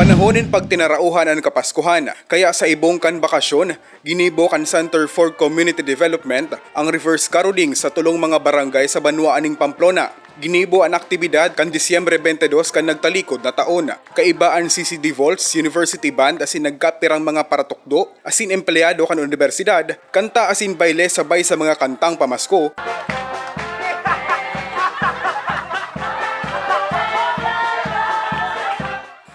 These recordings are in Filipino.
Panahonin pag tinarauhan ang Kapaskuhan, kaya sa ibong bakasyon, ginibo kan Center for Community Development ang reverse caroling sa tulong mga barangay sa Banwaaning Pamplona. Ginibo ang aktibidad kan Disyembre 22 kan nagtalikod na taon. Kaibaan CCD Volts, University Band asin nagkapirang mga paratukdo, asin empleyado kan universidad, kanta asin baile sabay sa mga kantang pamasko.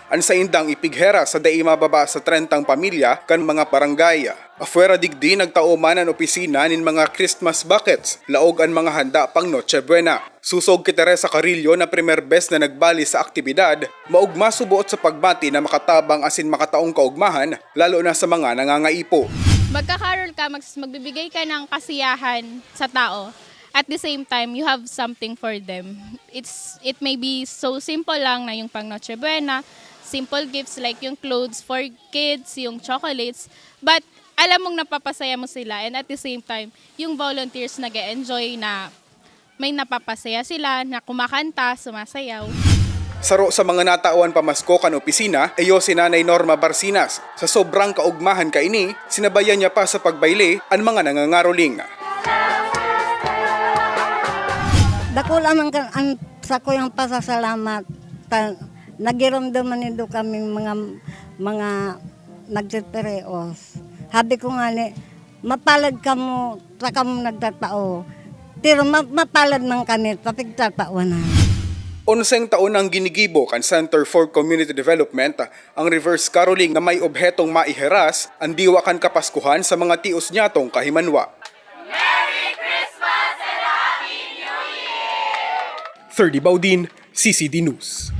An sa indang ipighera sa daima baba sa 30 pamilya kan mga barangay. Afuera digdi nagtauman ang opisina nin mga Christmas buckets, laog ang mga handa pang Noche Buena. Susog ki Teresa Carillo na primer best na nagbali sa aktibidad, maugma subuot sa pagbati na makatabang asin makataong kaugmahan, lalo na sa mga nangangaipo. Magkakarol ka, magbibigay ka ng kasiyahan sa tao. At the same time, you have something for them. It may be so simple lang na yung pang Noche Buena, simple gifts like yung clothes for kids, yung chocolates, but alam mong napapasaya mo sila, and at the same time, yung volunteers nag-enjoy na may napapasaya sila, na kumakanta, sumasayaw. Saro sa mga natauan pamasko kan opisina, ayo si Nanay Norma Barcinas. Sa sobrang kaugmahan kaini, sinabayan niya pa sa pagbayle ang mga nangangaroling. Dako lamang ang sa kuyang pasasalamat. Nagiramdaman nito kaming mga nagsipereos. Habi ko nga ni, mapalad ka mo, saka mo nagtatao. Pero mapalad man kami, papigtatawa na. 11 taon ang ginigibo kan Center for Community Development ang reverse caroling na may obhetong maiheras ang diwa kan Kapaskuhan sa mga tios niyatong kahimanwa. Merry Christmas and a Happy New Year! 30 Baudin, CCD News.